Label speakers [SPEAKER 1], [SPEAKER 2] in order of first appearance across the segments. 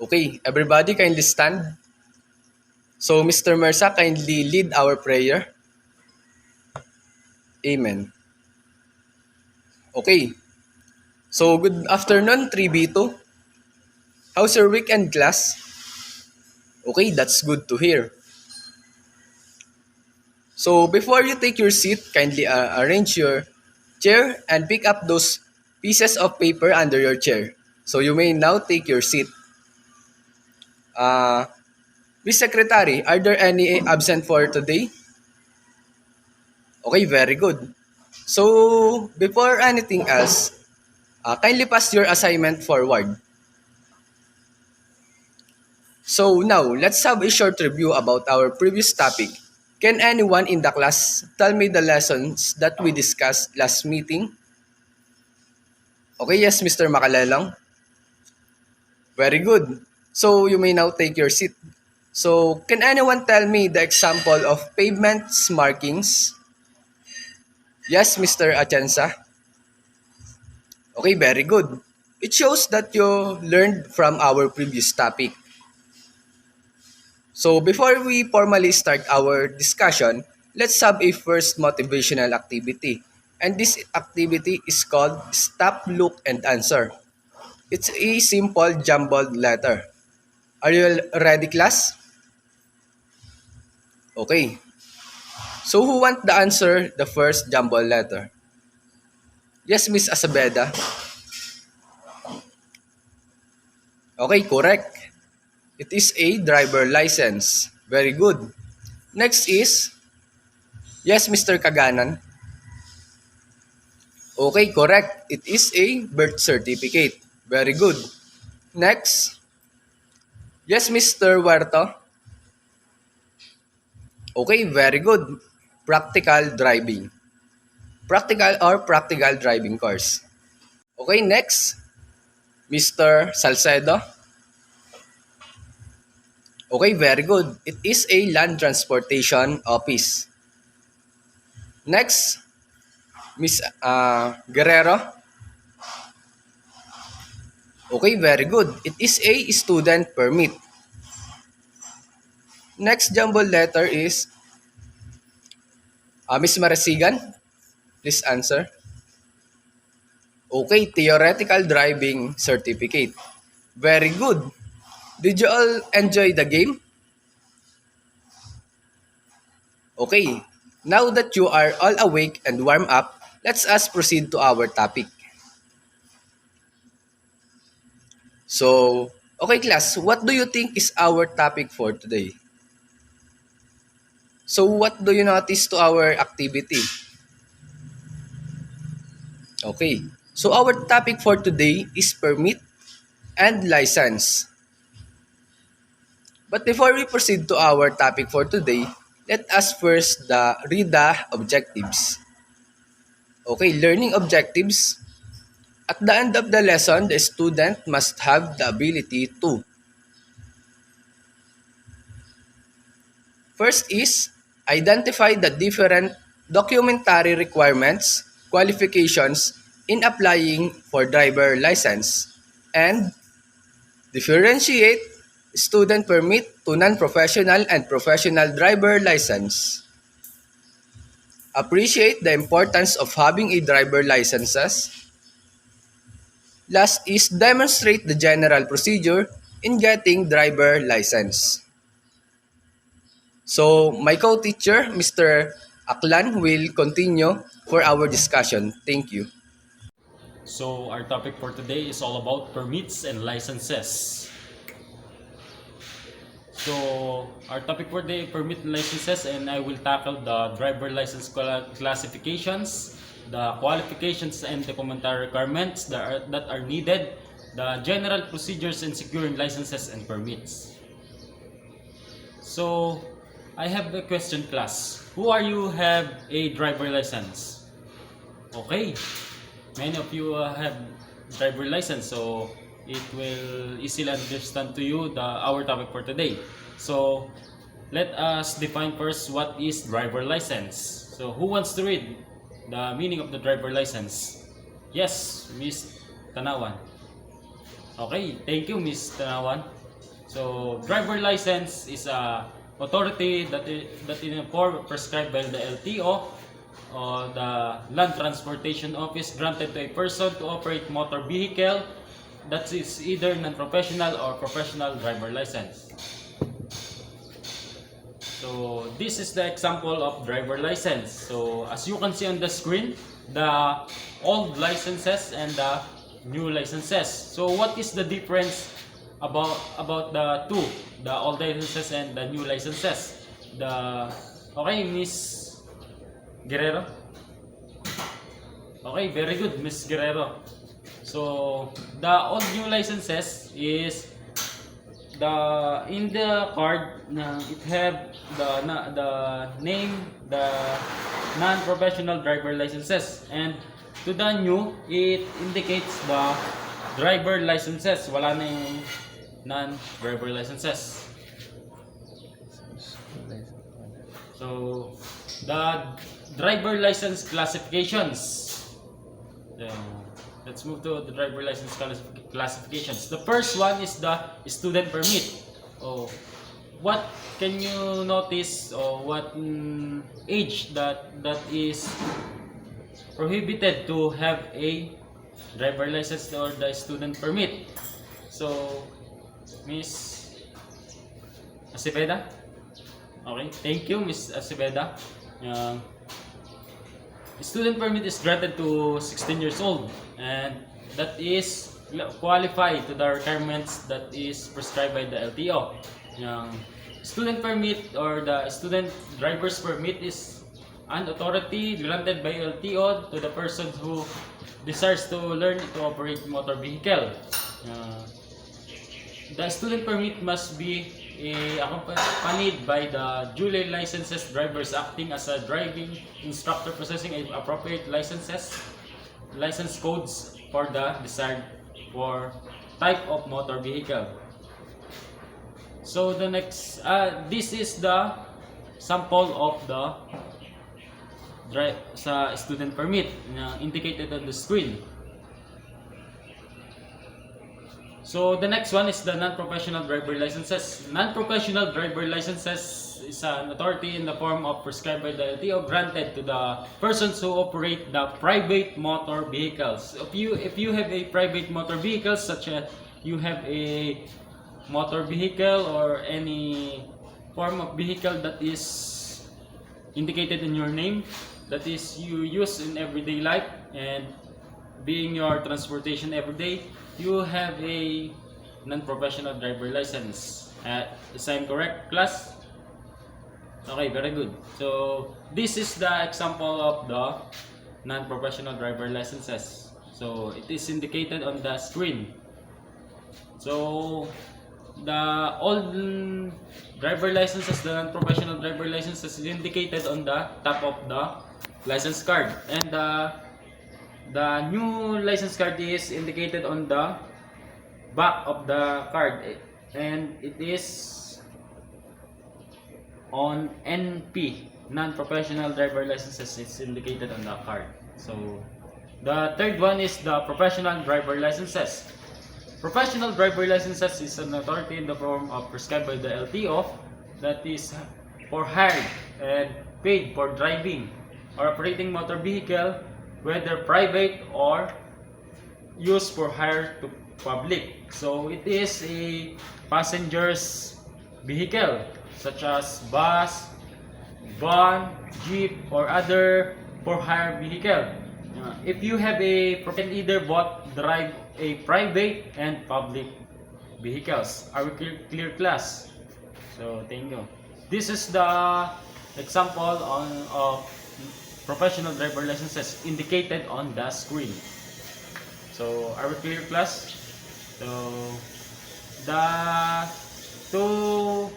[SPEAKER 1] Okay, everybody kindly stand. So, Mr. Mersa, kindly lead our prayer. Amen. Okay. So, good afternoon, 3B2. How's your weekend, class? Okay, that's good to hear. So, before you take your seat, kindly arrange your chair and pick up those pieces of paper under your chair. So, you may now take your seat. Uh, Miss Secretary, are there any absent for today? Okay, very good. So, before anything else, kindly pass your assignment forward. So now, let's have a short review about our previous topic. Can anyone in the class tell me the lessons that we discussed last meeting? Okay, yes, Mr. Makalelang. Very good. So you may now take your seat. So, can anyone tell me the example of pavements markings? Yes, Mr. Achansa. Okay, very good. It shows that you learned from our previous topic. So before we formally start our discussion, let's have a first motivational activity. And this activity is called Stop, Look, and Answer. It's a simple jumbled letter. Are you ready, class? Okay. So who want the answer the first jumbled letter? Yes, Miss Asabeda. Okay, correct. It is a driver license. Very good. Next is, yes, Mr. Kaganan. Okay, correct. It is a birth certificate. Very good. Next. Yes, Mr. Huerto. Okay, very good. Practical driving. Practical driving course. Okay, next. Mr. Salcedo. Okay, very good. It is a land transportation office. Next. Miss Guerrero. Okay, very good. It is a student permit. Next jumbled letter is Miss Marasigan. Please answer. Okay, theoretical driving certificate. Very good. Did you all enjoy the game? Okay, now that you are all awake and warm up, let's us proceed to our topic. So, okay class, what do you think is our topic for today? So, what do you notice to our activity? Okay, so our topic for today is permit and license. But before we proceed to our topic for today, let us first read the objectives. Okay, learning objectives. At the end of the lesson, the student must have the ability to. First is identify the different documentary requirements, qualifications in applying for driver license, and differentiate student permit to non-professional and professional driver license. Appreciate the importance of having a driver licenses. Last is demonstrate the general procedure in getting driver license. So, my co-teacher, Mr. Aklan, will continue for our discussion. Thank you.
[SPEAKER 2] So our topic for today is all about permits and licenses. So our topic for today, permit and licenses, and I will tackle the driver license classifications, the qualifications and documentary requirements that are needed, the general procedures in securing licenses and permits. So I have a question, class. Who are you have a driver license? Okay, many of you have driver license, so it will easily understand to you our topic for today. So let us define first what is driver license. So who wants to read the meaning of the driver license? Yes, Miss Tanawan. Okay, thank you, Miss Tanawan. So driver license is a authority that in a form prescribed by the LTO or the Land Transportation Office granted to a person to operate motor vehicle that is either non-professional or professional driver license. So this is the example of driver license. So as you can see on the screen, the old licenses and the new licenses. So what is the difference about the two, the old licenses and the new licenses? Okay, Miss Guerrero. Okay, very good, Miss Guerrero. So the old new licenses is in the card it have the name, the non-professional driver licenses, and to the new it indicates the driver licenses. Wala na yung non-driver licenses. So the driver license classifications. So, let's move to the driver license classifications. The first one is the student permit. Oh, what can you notice, or what age that is prohibited to have a driver license or the student permit? So, Miss Aceveda. Okay, thank you, Miss Aceveda. Student permit is granted to 16 years old, and that is qualified to the requirements that is prescribed by the LTO. Student permit or the student driver's permit is an authority granted by LTO to the person who desires to learn to operate motor vehicle. The student permit must be accompanied by the duly licensed drivers acting as a driving instructor possessing appropriate license codes for the desired type of motor vehicle. So the next, this is the sample of the student permit indicated on the screen. So the next one is the non-professional driver licenses. Non-professional driver licenses is an authority in the form of prescribed by the LTO granted to the persons who operate the private motor vehicles. If you have a private motor vehicle, such as you have a motor vehicle or any form of vehicle that is indicated in your name, that is you use in everyday life and being your transportation every day, you have a non-professional driver license. Is I correct, class? Okay, very good. So this is the example of the non-professional driver licenses. So it is indicated on the screen. So the old driver licenses, the non-professional driver licenses is indicated on the top of the license card, and the new license card is indicated on the back of the card, and it is on NP, non-professional driver licenses. It's indicated on the card. So the third one is the professional driver licenses. Professional driver licenses is an authority in the form of prescribed by the LTO that is for hired and paid for driving or operating motor vehicle, whether private or used for hire to public. So it is a passenger's vehicle such as bus, van, jeep, or other for hire vehicle. If you have you can either both drive a private and public vehicles. Are we clear, class? So thank you. This is the example of professional driver licenses indicated on the screen. So are we clear, class? So the two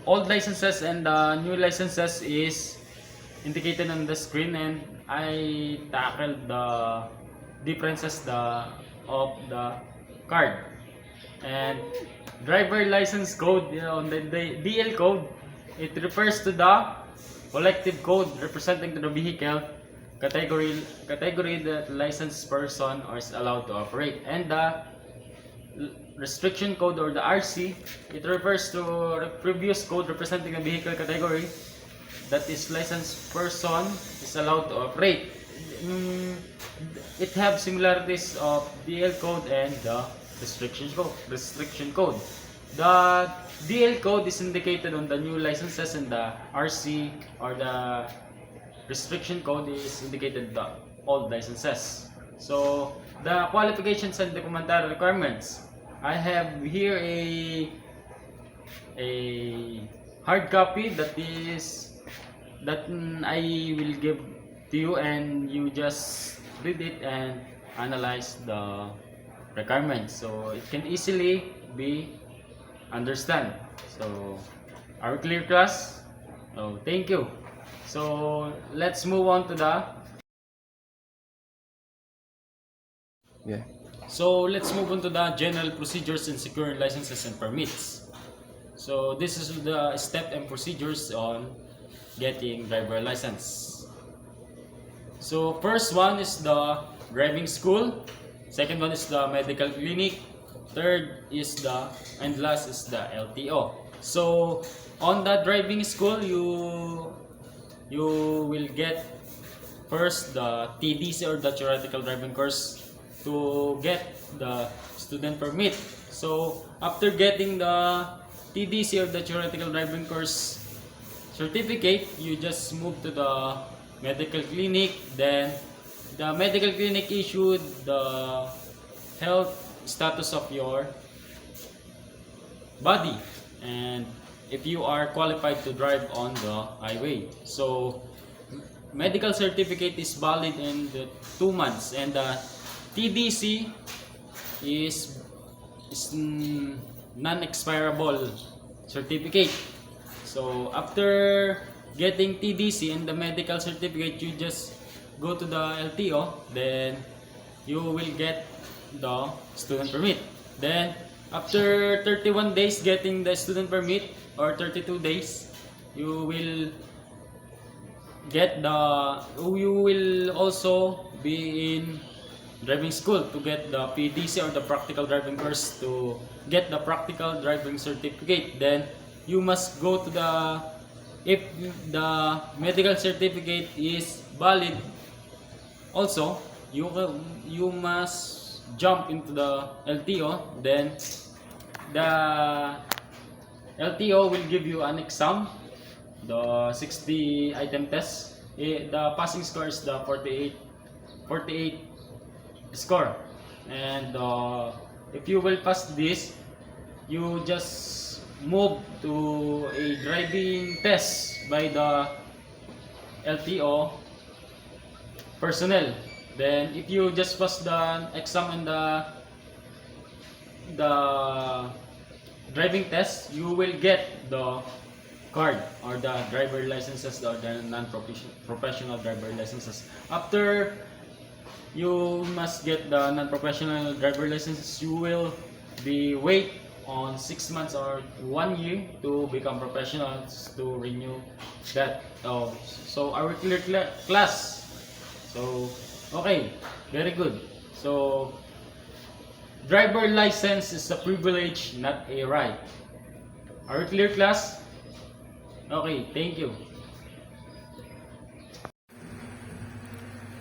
[SPEAKER 2] old licenses and the new licenses is indicated on the screen, and I tackled the differences of the card. And driver license code, on the DL code, it refers to the collective code representing to the vehicle category that licensed person is allowed to operate, and the restriction code or the RC, it refers to previous code representing a vehicle category that is licensed person is allowed to operate. It have similarities of DL code and the restriction code. The DL code is indicated on the new licenses, and the RC or the restriction code is indicated the old licenses. So the qualifications and documentary requirements. I have here a hard copy that I will give to you, and you just read it and analyze the requirements, so it can easily be understand. So are we clear, class? Oh, thank you. So let's move on to the
[SPEAKER 1] Yeah.
[SPEAKER 2] So let's move on to the general procedures in securing licenses and permits. So this is the step and procedures on getting driver license. So first one is the driving school, second one is the medical clinic, third is and last is the LTO. So on the driving school, you will get first the TDC or the theoretical driving course to get the student permit. So after getting the TDC or the theoretical driving course certificate, you just move to the medical clinic. Then the medical clinic issued the health status of your body and if you are qualified to drive on the highway. So medical certificate is valid in the 2 months, and the TDC is non-expirable certificate. So after getting TDC and the medical certificate, you just go to the LTO, then you will get the student permit. Then after 31 days getting the student permit, or 32 days, you will also be in driving school to get the PDC or the practical driving course to get the practical driving certificate. Then you must go to if the medical certificate is valid, also you must jump into the LTO. Then the LTO will give you an exam, the 60 item test. The passing score is the 48 score, and if you will pass this, you just move to a driving test by the LTO personnel. Then if you just pass the exam and the driving test, you will get the card or the driver licenses or the non-professional driver licenses. After you must get the non-professional driver licenses, you will be wait on 6 months or 1 year to become professionals to renew that. So are we clear, class? So okay, very good. So driver license is a privilege, not a right. Are we clear, class? Okay, thank you.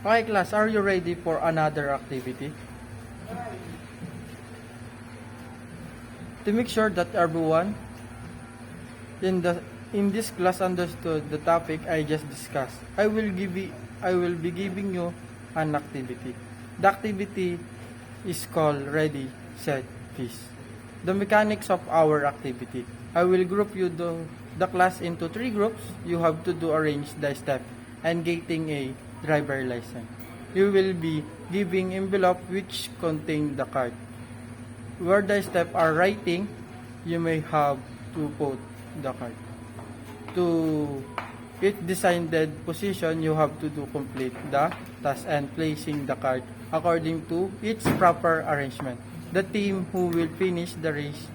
[SPEAKER 3] Okay class, are you ready for another activity? To make sure that everyone in this class understood the topic I just discussed, I will be giving you an activity. The activity is called Ready, Set, Peace. The mechanics of our activity. I will group you the class into 3 groups. You have to arrange the step and getting a driver license. You will be giving envelope which contain the card. Where the step are writing, you may have to put the card. To each designated position, you have to complete the task and placing the card according to its proper arrangement. The team who will finish the race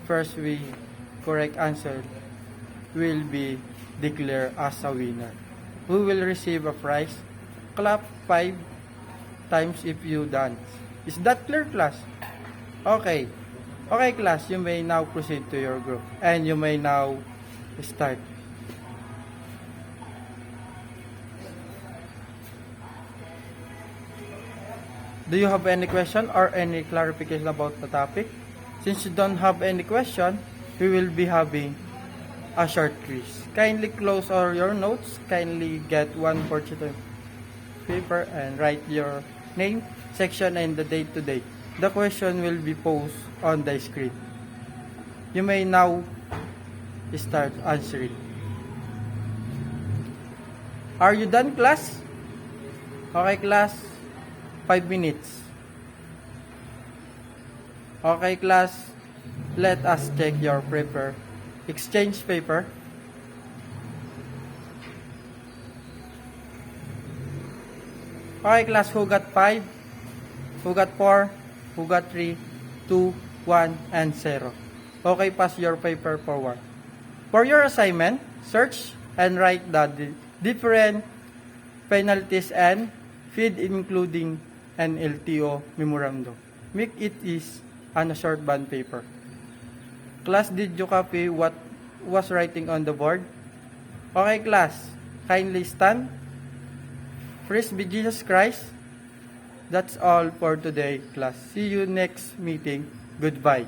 [SPEAKER 3] first with correct answer will be declared as a winner. Who will receive a prize? Clap 5 times if you dance. Is that clear, class? Okay. Okay, class, you may now proceed to your group and you may now start. Do you have any question or any clarification about the topic? Since you don't have any question, we will be having a short quiz. Kindly close all your notes. Kindly get one portrait paper and write your name, section, and the date today. The question will be posted on the screen. You may now start answering. Are you done, class? Okay, class. 5 minutes. Okay, class. Let us check your paper. Exchange paper. Okay, class. Who got 5? Who got 4? Who got 3? 2, 1, and 0. Okay, pass your paper forward. For your assignment, search and write the different penalties and feed including an LTO memorandum. Make it is on a short bond paper. Class, did you copy what was writing on the board? Okay, class. Kindly stand. Praise be Jesus Christ. That's all for today, class. See you next meeting. Goodbye.